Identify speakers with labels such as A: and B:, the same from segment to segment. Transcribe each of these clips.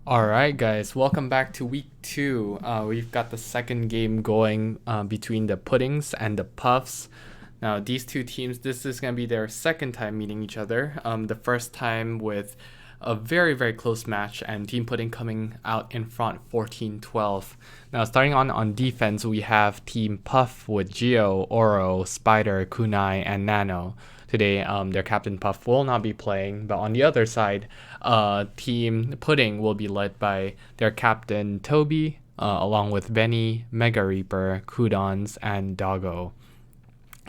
A: Alright guys, welcome back to week 2. We've got the second game going between the Puddings and the Puffs. Now these two teams, this is going to be their second time meeting each other. The first time with a very close match and Team Pudding coming out in front 14-12. Now starting on defense, we have Team Puff with Geo, Oro, Spider, Kunai, and Nano. Today, their captain Puff will not be playing, but on the other side, Team Pudding will be led by their captain Toby, along with Benny, Mega Reaper, Kudons, and Doggo.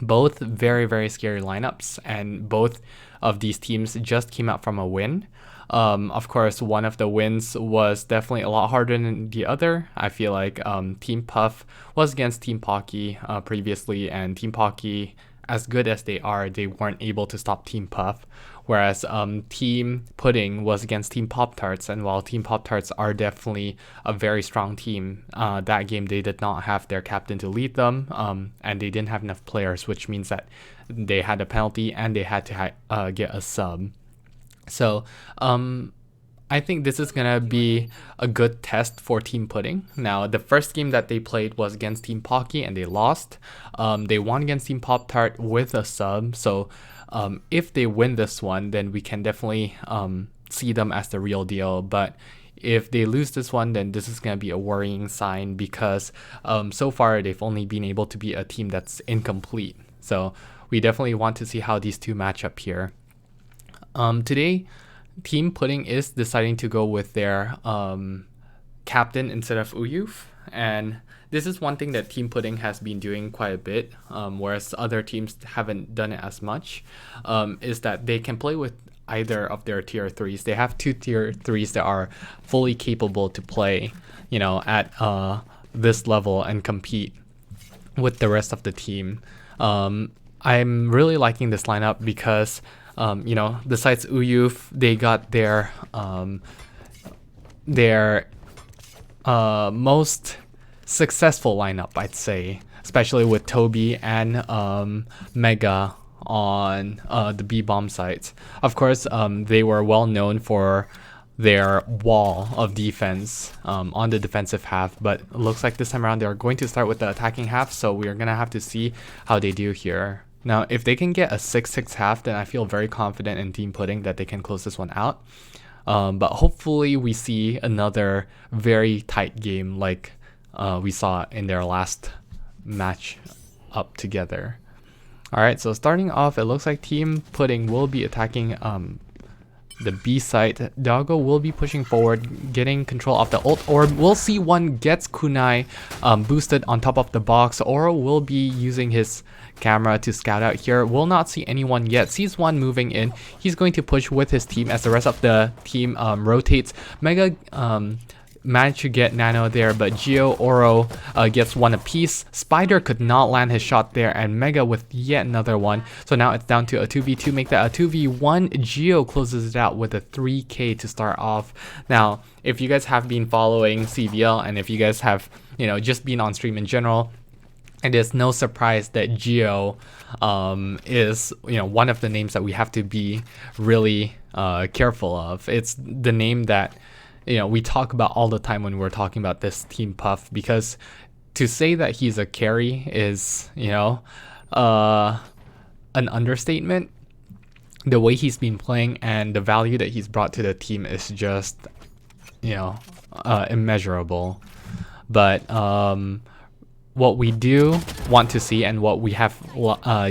A: Both very scary lineups, and both of these teams just came out from a win. Of course, one of the wins was definitely a lot harder than the other. I feel like Team Puff was against Team Pocky previously, and Team Pocky, as good as they are, they weren't able to stop Team Puff, whereas Team Pudding was against Team Pop-Tarts, and while Team Pop-Tarts are definitely a very strong team, that game they did not have their captain to lead them, and they didn't have enough players, which means that they had a penalty and they had to get a sub. So I think this is gonna be a good test for Team Pudding. Now, the first game that they played was against Team Pocky and they lost. They won against Team Pop-Tart with a sub. So if they win this one, then we can definitely see them as the real deal. But if they lose this one, then this is gonna be a worrying sign because so far they've only been able to be a team that's incomplete. So we definitely want to see how these two match up here. Today, Team Pudding is deciding to go with their captain instead of Uyuf, and this is one thing that Team Pudding has been doing quite a bit, whereas other teams haven't done it as much, is that they can play with either of their tier 3s. They have two tier 3s that are fully capable to play, at this level and compete with the rest of the team. I'm really liking this lineup because besides Uyuf, they got their most successful lineup, I'd say, especially with Toby and Mega on the B-bomb sites. Of course, they were well known for their wall of defense on the defensive half, but it looks like this time around they're going to start with the attacking half, so we're gonna have to see how they do here. Now, if they can get a 6-6 half, then I feel very confident in Team Pudding that they can close this one out. But hopefully we see another very tight game like we saw in their last match up together. Alright, so starting off, it looks like Team Pudding will be attacking the B site. Doggo will be pushing forward, getting control of the ult, or we'll see one gets Kunai boosted on top of the box. Oro will be using his camera to scout out here. Will not see anyone yet. Sees one moving in. He's going to push with his team as the rest of the team rotates. Mega managed to get Nano there, but Geo, Oro gets one apiece. Spider could not land his shot there, and Mega with yet another one. So now it's down to a 2v2, make that a 2v1. Geo closes it out with a 3k to start off. Now, if you guys have been following CVL, and if you guys have, just been on stream in general, it is no surprise that Geo is, one of the names that we have to be really careful of. It's the name that we talk about all the time when we're talking about this Team Puff, because to say that he's a carry is, an understatement. The way he's been playing and the value that he's brought to the team is just, immeasurable. But what we do want to see and what we have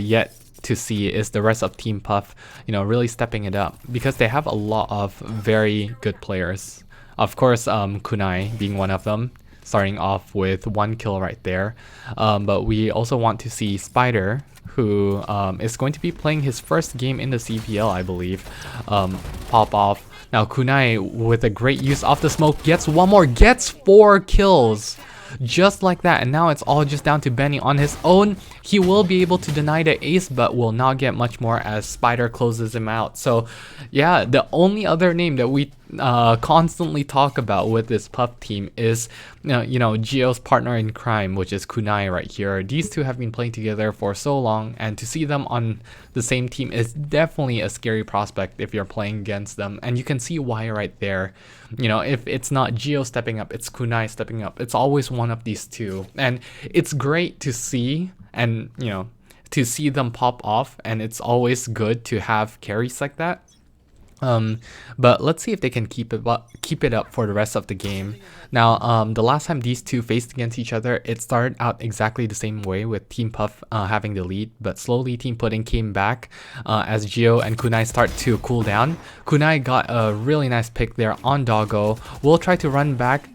A: yet to see is the rest of Team Puff, really stepping it up, because they have a lot of very good players. Of course, Kunai being one of them, starting off with 1 kill right there. But we also want to see Spider, who is going to be playing his first game in the CVL, I believe, pop off. Now Kunai, with a great use of the smoke, gets one more, gets 4 kills. Just like that, and now it's all just down to Benny on his own. He will be able to deny the ace, but will not get much more as Spider closes him out. So yeah, the only other name that we constantly talk about with this Puff team is, Gio's partner in crime, which is Kunai right here. These two have been playing together for so long, and to see them on the same team is definitely a scary prospect if you're playing against them. And you can see why right there. If it's not Gio stepping up, it's Kunai stepping up. It's always one of these two. And it's great to see, and, to see them pop off, and it's always good to have carries like that. But let's see if they can keep it up for the rest of the game. Now, the last time these two faced against each other, it started out exactly the same way with Team Puff having the lead, but slowly Team Pudding came back as Gio and Kunai start to cool down. Kunai got a really nice pick there on Doggo. Will try to run back.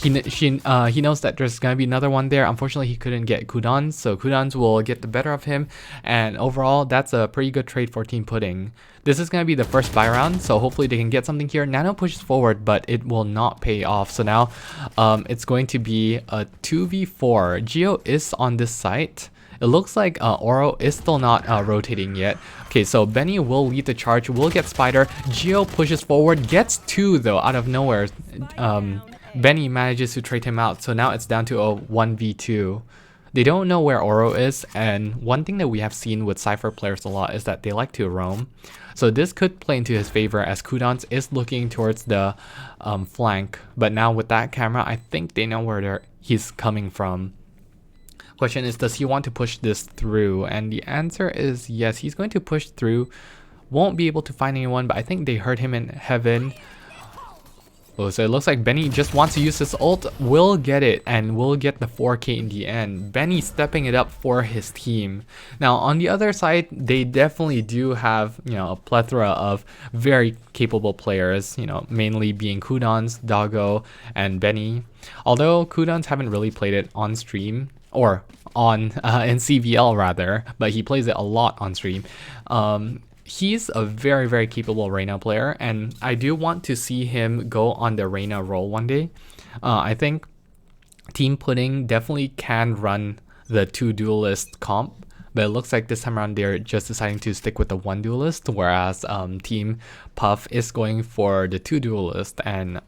A: He knows that there's gonna be another one there. Unfortunately, he couldn't get Kudans, so Kudans will get the better of him. And overall, that's a pretty good trade for Team Pudding. This is gonna be the first buy round, so hopefully they can get something here. Nano pushes forward, but it will not pay off. So now, it's going to be a 2v4. Gio is on this site. It looks like Oro is still not rotating yet. Okay, so Benny will lead the charge, will get Spider. Gio pushes forward, gets 2 though out of nowhere. Benny manages to trade him out, so now it's down to a 1v2. They don't know where Oro is, and one thing that we have seen with Cypher players a lot is that they like to roam. So this could play into his favor as Kudans is looking towards the flank. But now with that camera, I think they know where he's coming from. Question is, does he want to push this through? And the answer is yes, he's going to push through. Won't be able to find anyone, but I think they heard him in heaven. Oh, so it looks like Benny just wants to use his ult, will get it, and will get the 4K in the end. Benny stepping it up for his team. Now, on the other side, they definitely do have, a plethora of very capable players, mainly being Kudans, Doggo, and Benny. Although Kudans haven't really played it on stream, or in CVL rather, but he plays it a lot on stream. He's a very, very capable Reyna player, and I do want to see him go on the Reyna role one day. I think Team Pudding definitely can run the 2 duelist comp, but it looks like this time around they're just deciding to stick with the 1 duelist, whereas Team Puff is going for the 2 duelist, and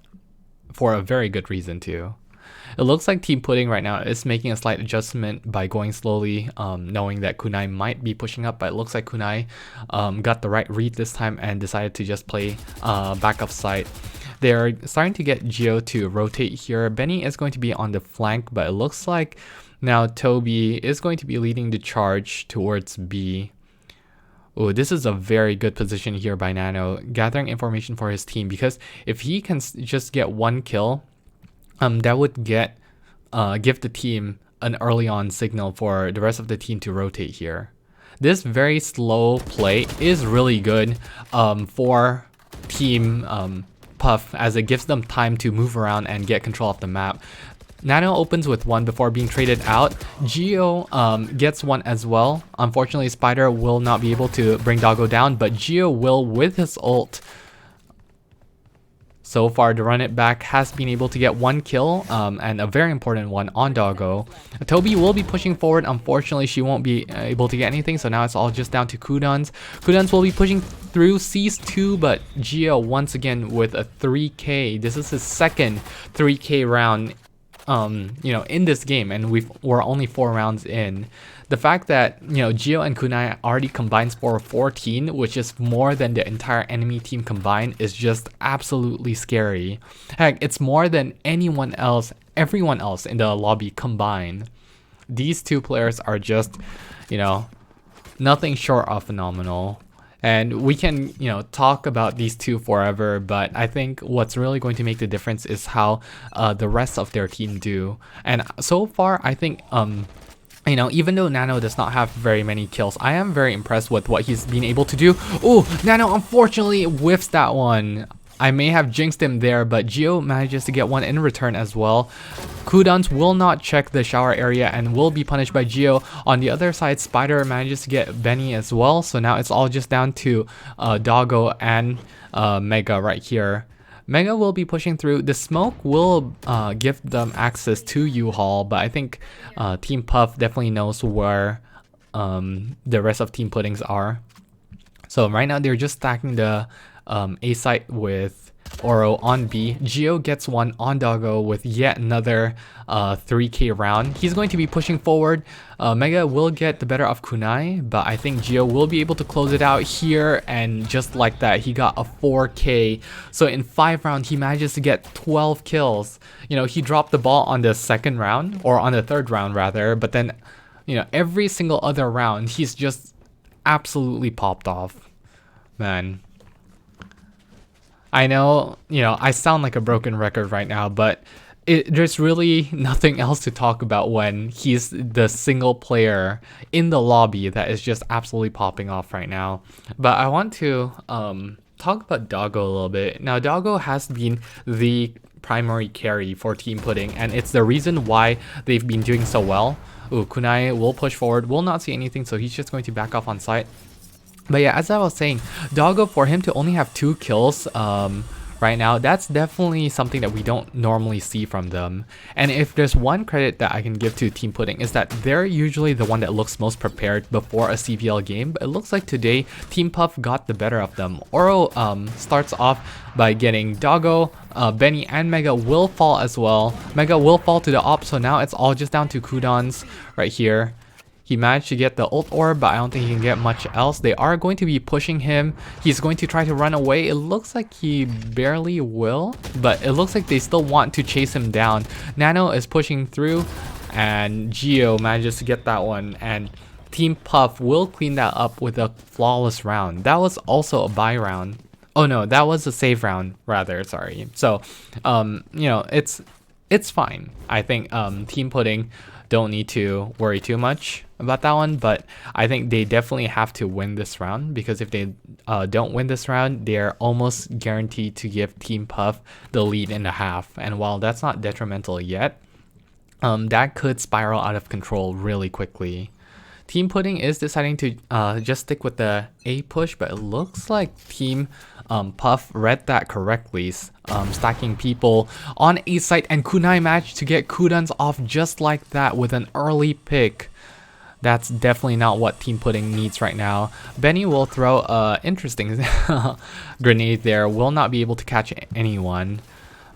A: for a very good reason too. It looks like Team Pudding right now is making a slight adjustment by going slowly, knowing that Kunai might be pushing up, but it looks like Kunai got the right read this time and decided to just play backup side. They're starting to get Gio to rotate here. Benny is going to be on the flank, but it looks like now Toby is going to be leading the charge towards B. Oh, this is a very good position here by Nano, gathering information for his team, because if he can just get 1 kill, that would give the team an early on signal for the rest of the team to rotate here. This very slow play is really good for Team Puff, as it gives them time to move around and get control of the map. Nano opens with 1 before being traded out. Gio gets 1 as well. Unfortunately, Spider will not be able to bring Doggo down, but Gio will with his ult. So far, the run it back has been able to get 1 kill, and a very important one on Doggo. Toby will be pushing forward. Unfortunately, she won't be able to get anything, so now it's all just down to Kudans. Kudans will be pushing through, sees 2, but Gio once again with a 3K. This is his second 3K round, in this game, and we're only 4 rounds in. The fact that, Gio and Kunai already combined for 14, which is more than the entire enemy team combined, is just absolutely scary. Heck, it's more than everyone else in the lobby combined. These 2 players are just, nothing short of phenomenal. And we can, talk about these 2 forever, but I think what's really going to make the difference is how the rest of their team do. And so far, I think, even though Nano does not have very many kills, I am very impressed with what he's been able to do. Oh, Nano unfortunately whiffs that one. I may have jinxed him there, but Gio manages to get 1 in return as well. Kudans will not check the shower area and will be punished by Gio. On the other side, Spider manages to get Benny as well, so now it's all just down to Doggo and Mega right here. Mega will be pushing through. The smoke will give them access to U-Haul, but I think Team Puff definitely knows where the rest of Team Puddings are. So right now they're just stacking the A site with Oro on B. Geo gets one on Doggo with yet another 3k round. He's going to be pushing forward. Mega will get the better of Kunai, but I think Geo will be able to close it out here, and just like that, he got a 4k. So in 5 rounds, he manages to get 12 kills. You know, he dropped the ball on the second round, or on the third round rather, but then, you know, every single other round, he's just absolutely popped off. Man. I know, you know, I sound like a broken record right now, but there's really nothing else to talk about when he's the single player in the lobby that is just absolutely popping off right now. But I want to talk about Doggo a little bit. Now, Doggo has been the primary carry for Team Pudding, and it's the reason why they've been doing so well. Ooh, Kunai will push forward, will not see anything, so he's just going to back off on site. But yeah, as I was saying, Doggo, for him to only have 2 kills right now, that's definitely something that we don't normally see from them. And if there's one credit that I can give to Team Pudding, is that they're usually the one that looks most prepared before a CVL game. But it looks like today, Team Puff got the better of them. Oro starts off by getting Doggo. Benny and Mega will fall as well. Mega will fall to the op, so now it's all just down to cooldowns right here. He managed to get the ult orb, but I don't think he can get much else. They are going to be pushing him. He's going to try to run away. It looks like he barely will, but it looks like they still want to chase him down. Nano is pushing through, and Geo manages to get that one, and Team Puff will clean that up with a flawless round. That was also a buy round. Oh no, that was a save round rather, sorry. So, you know, it's fine. I think Team Pudding don't need to worry too much about that one, but I think they definitely have to win this round, because if they don't win this round, they're almost guaranteed to give Team Puff the lead in the half. And while that's not detrimental yet, that could spiral out of control really quickly. Team Pudding is deciding to just stick with the A push, but it looks like Team Puff read that correctly, stacking people on A site, and Kunai managed to get cooldowns off just like that with an early pick. That's definitely not what Team Pudding needs right now. Benny will throw a interesting grenade there, will not be able to catch anyone.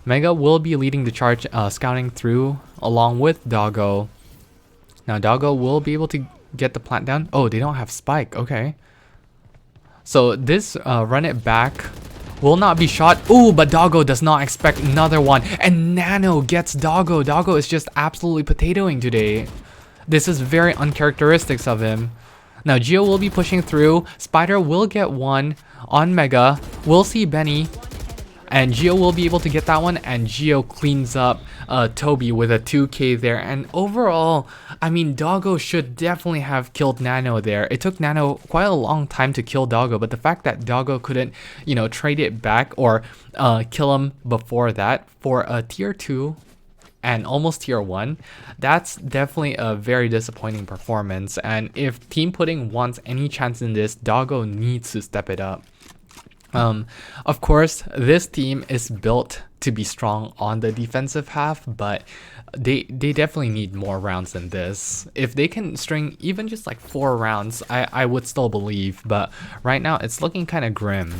A: Mega will be leading the charge, scouting through along with Doggo. Now Doggo will be able to get the plant down. Oh, they don't have spike. Okay. So this run it back will not be shot. Ooh, but Doggo does not expect another one. And Nano gets Doggo. Doggo is just absolutely potatoing today. This is very uncharacteristic of him. Now Geo will be pushing through. Spider will get one on Mega. We'll see Benny. And Geo will be able to get that one, and Geo cleans up Toby with a 2k there. And overall, I mean, Doggo should definitely have killed Nano there. It took Nano quite a long time to kill Doggo, but the fact that Doggo couldn't, you know, trade it back or kill him before that for a tier 2 and almost tier 1, that's definitely a very disappointing performance. And if Team Pudding wants any chance in this, Doggo needs to step it up. Of course, this team is built to be strong on the defensive half, but they definitely need more rounds than this. If they can string even just like 4 rounds, I would still believe, but right now it's looking kind of grim.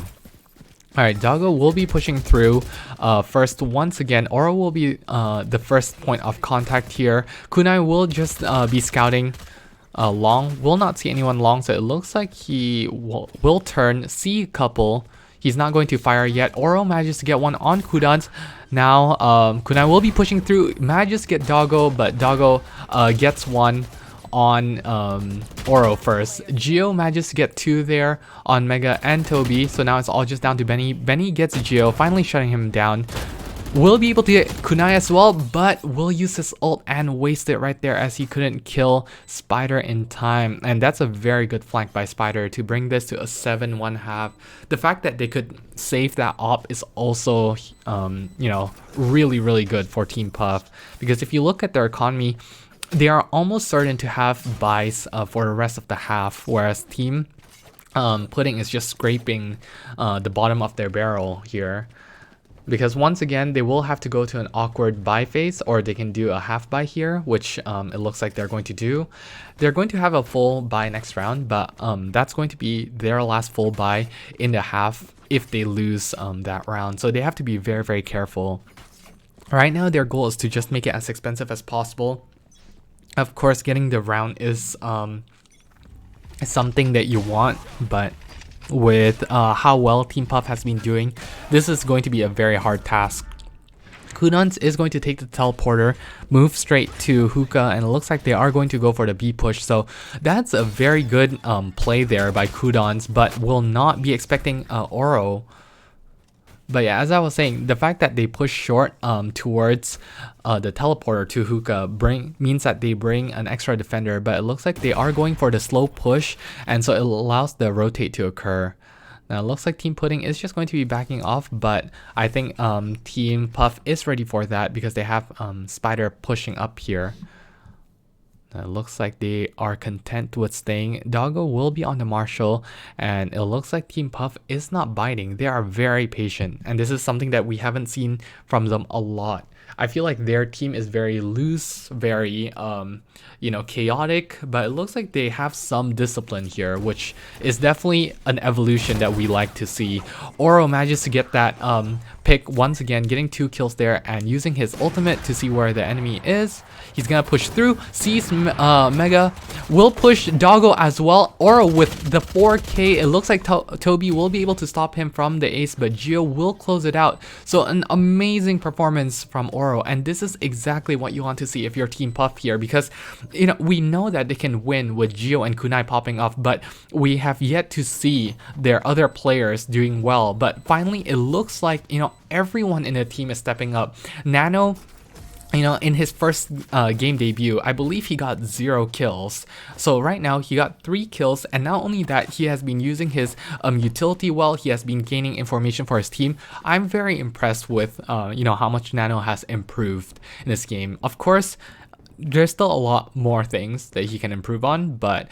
A: Alright, Doggo will be pushing through first once again. Oro will be the first point of contact here. Kunai will just be scouting long. Will not see anyone long, so it looks like he will turn, see a couple. He's not going to fire yet. Oro manages to get one on cooldowns. Now Kunai will be pushing through, manages to get Doggo, but Doggo gets one on Oro first. Geo manages to get 2 there on Mega and Toby, so now it's all just down to Benny. Benny gets Geo, finally shutting him down. Will be able to get Kunai as well, but will use his ult and waste it right there as he couldn't kill Spider in time. And that's a very good flank by Spider to bring this to a 7-1 half. The fact that they could save that op is also, you know, really good for Team Puff. Because if you look at their economy, they are almost certain to have buys for the rest of the half, whereas Team Pudding is just scraping the bottom of their barrel here. Because once again, they will have to go to an awkward buy phase, or they can do a half buy here, which it looks like they're going to do. They're going to have a full buy next round, but that's going to be their last full buy in the half if they lose that round. So they have to be very, very careful. Right now, their goal is to just make it as expensive as possible. Of course, getting the round is something that you want, but with how well Team Puff has been doing, this is going to be a very hard task. Kudans is going to take the teleporter, move straight to Hookah, and it looks like they are going to go for the B push. So that's a very good play there by Kudans, but will not be expecting Oro. But yeah, as I was saying, the fact that they push short towards the teleporter to Hookah means that they bring an extra defender, but it looks like they are going for the slow push, and so it allows the rotate to occur. Now it looks like Team Pudding is just going to be backing off, but I think Team Puff is ready for that because they have Spider pushing up here. Now it looks like they are content with staying. Doggo will be on the Marshall, and it looks like Team Puff is not biting. They are very patient, and this is something that we haven't seen from them a lot. I feel like their team is very loose, very chaotic, but it looks like they have some discipline here, which is definitely an evolution that we like to see. Oro manages to get that pick once again, getting 2 kills there and using his ultimate to see where the enemy is. He's gonna push through, sees Mega, will push Doggo as well. Oro with the 4K, it looks like Toby will be able to stop him from the ace, but Gio will close it out. So an amazing performance from Oro, and this is exactly what you want to see if you're Team Puff here, because we know that they can win with Gio and Kunai popping off, but we have yet to see their other players doing well. But finally, it looks like everyone in the team is stepping up. Nano, in his first game debut, I believe he got 0 kills. So right now he got 3 kills, and not only that, he has been using his utility well. He has been gaining information for his team. I'm very impressed with how much Nano has improved in this game. Of course, there's still a lot more things that he can improve on, but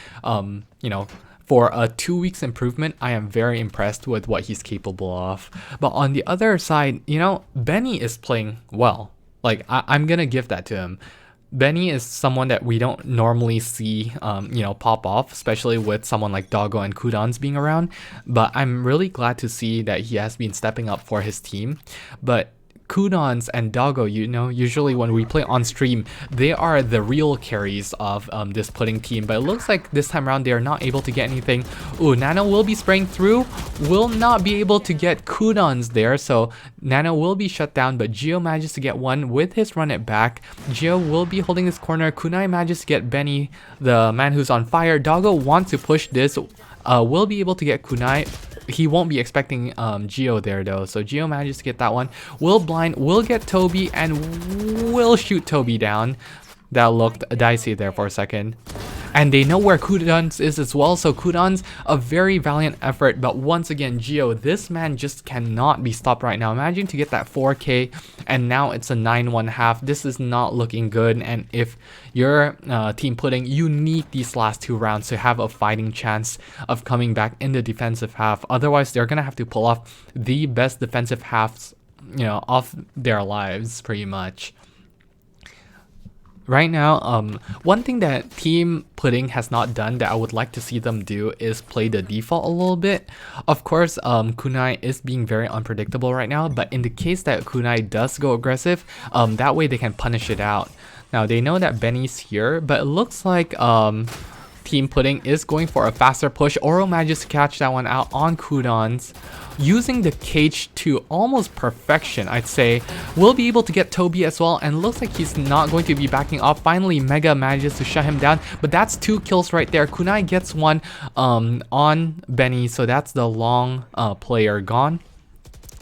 A: for a 2 weeks improvement, I am very impressed with what he's capable of. But on the other side, Benny is playing well. Like, I'm gonna give that to him. Benny is someone that we don't normally see, pop off, especially with someone like Doggo and Kudans being around. But I'm really glad to see that he has been stepping up for his team. But Kudans and Doggo, usually when we play on stream, they are the real carries of this Pudding team. But it looks like this time around they are not able to get anything. Ooh, Nano will be spraying through, will not be able to get Kudans there, so Nano will be shut down, but Gio manages to get one with his run it back. Gio will be holding this corner. Kunai manages to get Benny, the man who's on fire. Doggo wants to push this, will be able to get Kunai. He won't be expecting Gio there though, so Gio manages to get that one. Will blind, will get Toby, and will shoot Toby down. That looked dicey there for a second. And they know where Kudans is as well, so Kudans, a very valiant effort, but once again, Gio, this man just cannot be stopped right now. Imagine to get that 4K, and now it's a 9-1 half. This is not looking good, and if you're Team Pudding, you need these last 2 rounds to have a fighting chance of coming back in the defensive half. Otherwise, they're gonna have to pull off the best defensive halves, of their lives, pretty much. Right now, one thing that Team Pudding has not done that I would like to see them do is play the default a little bit. Of course, Kunai is being very unpredictable right now, but in the case that Kunai does go aggressive, that way they can punish it out. Now, they know that Benny's here, but it looks like Team Pudding is going for a faster push. Oro manages to catch that one out on Kudans, using the cage to almost perfection, I'd say. Will be able to get Toby as well, and looks like he's not going to be backing off. Finally, Mega manages to shut him down, but that's 2 kills right there. Kunai gets one on Benny, so that's the long player gone.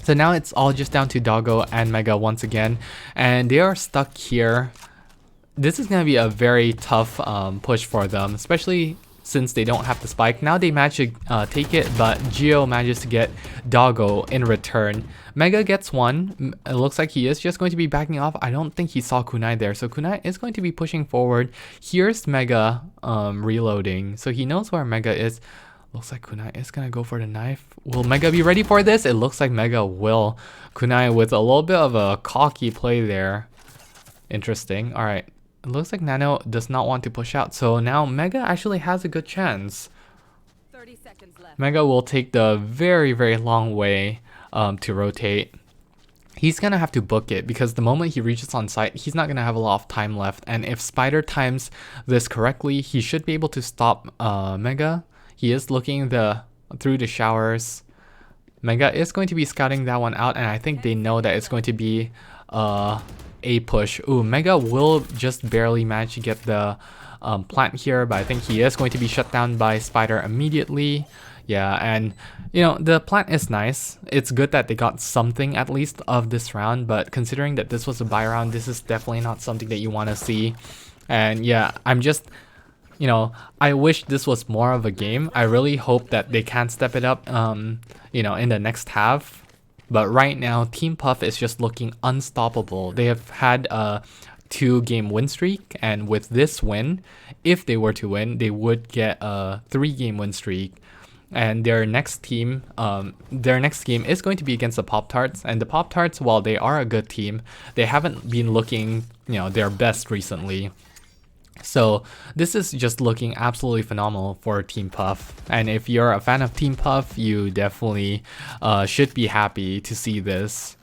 A: So now it's all just down to Doggo and Mega once again, and they are stuck here. This is going to be a very tough push for them, especially since they don't have the spike. Now they manage to take it, but Gio manages to get Doggo in return. Mega gets one. It looks like he is just going to be backing off. I don't think he saw Kunai there, so Kunai is going to be pushing forward. Here's Mega reloading, so he knows where Mega is. Looks like Kunai is going to go for the knife. Will Mega be ready for this? It looks like Mega will. Kunai with a little bit of a cocky play there. Interesting. All right. It looks like Nano does not want to push out, so now Mega actually has a good chance. 30 seconds. Mega will take the very long way to rotate. He's gonna have to book it because the moment he reaches on site, he's not gonna have a lot of time left. And if Spider times this correctly, he should be able to stop Mega. He is looking through the showers. Mega is going to be scouting that one out, and I think they know that it's going to be a push. Ooh, Mega will just barely manage to get the plant here, but I think he is going to be shut down by Spider immediately. Yeah, and you know, the plant is nice. It's good that they got something at least of this round, but considering that this was a buy round, this is definitely not something that you want to see. And yeah, I'm just, you know, I wish this was more of a game. I really hope that they can step it up, you know, in the next half. But right now, Team Puff is just looking unstoppable. They have had a 2-game win streak, and with this win, if they were to win, they would get a 3-game win streak. And their next game is going to be against the Pop-Tarts. And the Pop-Tarts, while they are a good team, they haven't been looking, you know, their best recently. So this is just looking absolutely phenomenal for Team Puff. And if you're a fan of Team Puff, you definitely should be happy to see this.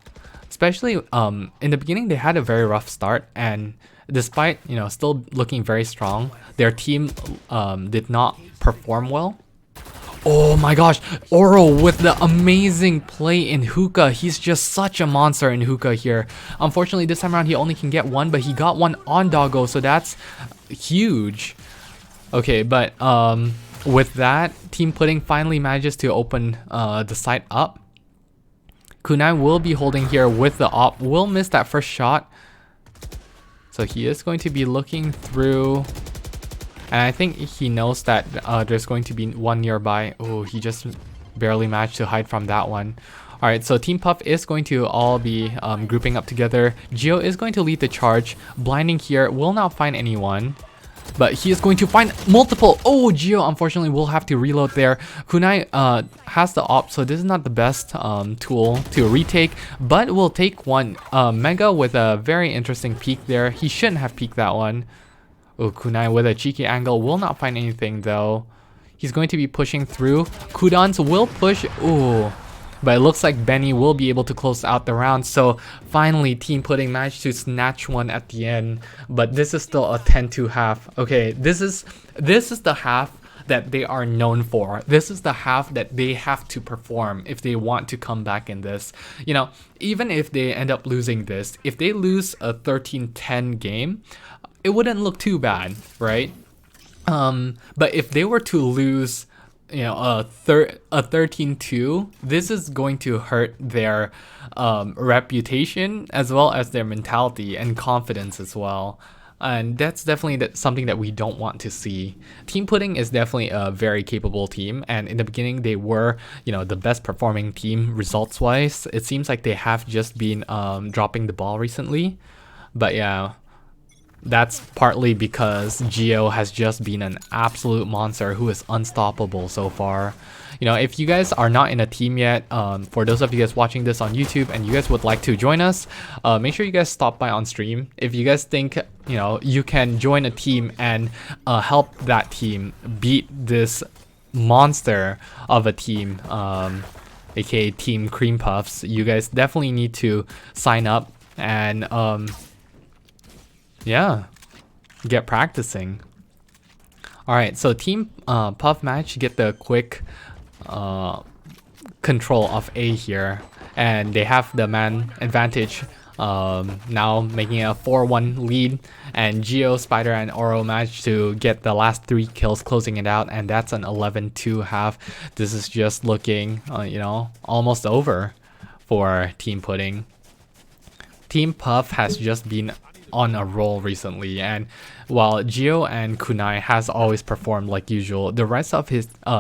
A: Especially in the beginning, they had a very rough start, and despite, you know, still looking very strong, their team did not perform well. Oh my gosh, Oro with the amazing play in hookah. He's just such a monster in hookah here. Unfortunately, this time around he only can get one, but he got one on Doggo, so that's huge. Okay, but with that, Team Pudding finally manages to open the site up. Kunai will be holding here with the op, will miss that first shot. So he is going to be looking through. And I think he knows that there's going to be one nearby. Oh, he just barely managed to hide from that one. Alright, so Team Puff is going to all be grouping up together. Geo is going to lead the charge. Blinding here, will not find anyone. But he is going to find multiple. Oh, Geo unfortunately will have to reload there. Kunai has the op, so this is not the best tool to retake. But will take one. Mega with a very interesting peek there. He shouldn't have peeked that one. Oh, Kunai with a cheeky angle will not find anything though. He's going to be pushing through. Kudans will push. Ooh. But it looks like Benny will be able to close out the round. So finally, Team Pudding managed to snatch one at the end. But this is still a 10-2 half. Okay, this is the half that they are known for. This is the half that they have to perform if they want to come back in this. You know, even if they end up losing this, if they lose a 13-10 game, it wouldn't look too bad, right? But if they were to lose, you know, a 13-2, this is going to hurt their reputation as well as their mentality and confidence as well. And that's definitely something that we don't want to see. Team Pudding is definitely a very capable team, and in the beginning they were, you know, the best performing team results wise. It seems like they have just been dropping the ball recently, but yeah. That's partly because Geo has just been an absolute monster who is unstoppable so far. You know, if you guys are not in a team yet, for those of you guys watching this on YouTube and you guys would like to join us, make sure you guys stop by on stream. If you guys think, you know, you can join a team and help that team beat this monster of a team, aka Team Cream Puffs, you guys definitely need to sign up and yeah, get practicing. Alright, so Team Puff managed to get the quick control of A here, and they have the man advantage, now making a 4-1 lead, and Geo, Spider, and Oro managed to get the last 3 kills, closing it out, and that's an 11-2 half. This is just looking, you know, almost over for Team Pudding. Team Puff has just been on a roll recently, and while Geo and Kunai has always performed like usual, the rest of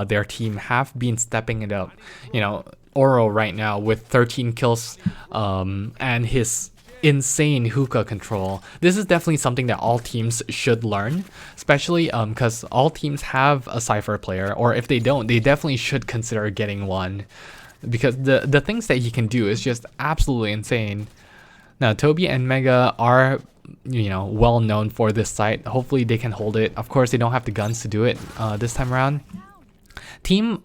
A: their team have been stepping it up. You know, Oro right now with 13 kills and his insane hookah control. This is definitely something that all teams should learn, especially because all teams have a Cypher player, or if they don't, they definitely should consider getting one, because the things that he can do is just absolutely insane. Now, Toby and Mega are, you know, well known for this site. Hopefully they can hold it. Of course, they don't have the guns to do it this time around. Team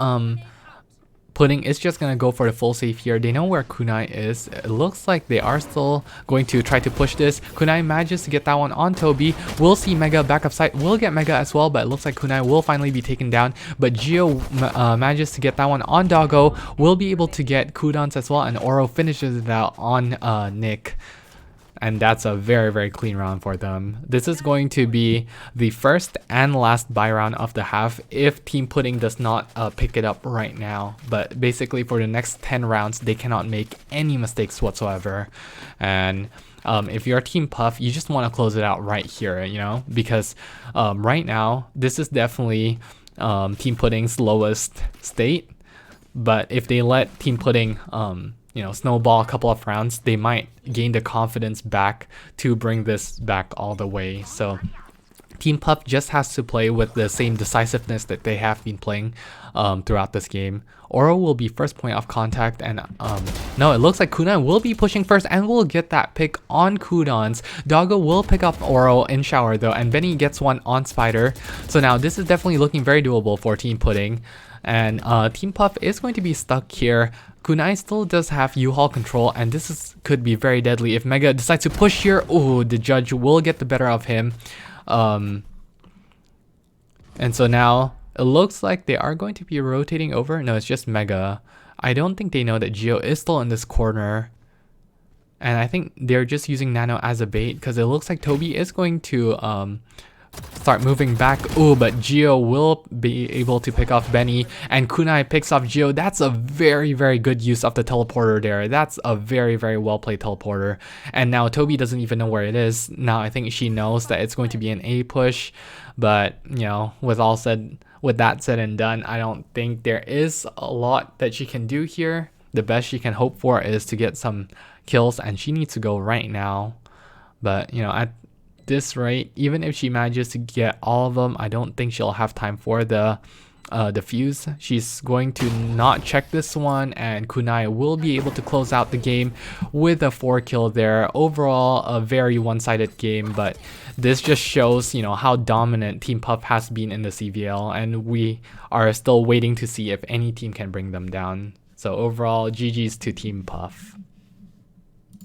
A: Pudding is just gonna go for the full save here. They know where Kunai is. It looks like they are still going to try to push this. Kunai manages to get that one on Toby. We'll see Mega back up side. We'll get Mega as well, but it looks like Kunai will finally be taken down. But Gio manages to get that one on Doggo. We'll be able to get cooldowns as well, and Oro finishes it out on Nick. And that's a very, very clean round for them. This is going to be the first and last buy round of the half if Team Pudding does not pick it up right now. But basically for the next 10 rounds, they cannot make any mistakes whatsoever. And if you're Team Puff, you just want to close it out right here, you know? Because right now, this is definitely Team Pudding's lowest state. But if they let Team Pudding you know, snowball a couple of rounds, they might gain the confidence back to bring this back all the way. So Team Puff just has to play with the same decisiveness that they have been playing throughout this game. Oro will be first point of contact, and no, it looks like Kunai will be pushing first and will get that pick on cooldowns. Doggo will pick up Oro in shower though, and Benny gets one on Spider. So now this is definitely looking very doable for Team Pudding. And Team Puff is going to be stuck here. Kunai still does have U-Haul control, and this could be very deadly if Mega decides to push here. Oh, the judge will get the better of him. And so now it looks like they are going to be rotating over. No, it's just Mega. I don't think they know that Gio is still in this corner. And I think they're just using Nano as a bait because it looks like Toby is going to start moving back. Oh, but Gio will be able to pick off Benny, and Kunai picks off Gio. That's a very, very good use of the teleporter there. That's a very, very well played teleporter. And now Toby doesn't even know where it is. Now I think she knows that it's going to be an A push, but you know, with that said and done, I don't think there is a lot that she can do here. The best she can hope for is to get some kills, and she needs to go right now. But you know, at this rate, even if she manages to get all of them, I don't think she'll have time for the fuse. She's going to not check this one, and Kunai will be able to close out the game with a 4 kill there. Overall, a very one-sided game, but this just shows, you know, how dominant Team Puff has been in the CVL, and we are still waiting to see if any team can bring them down. So overall, GG's to Team Puff.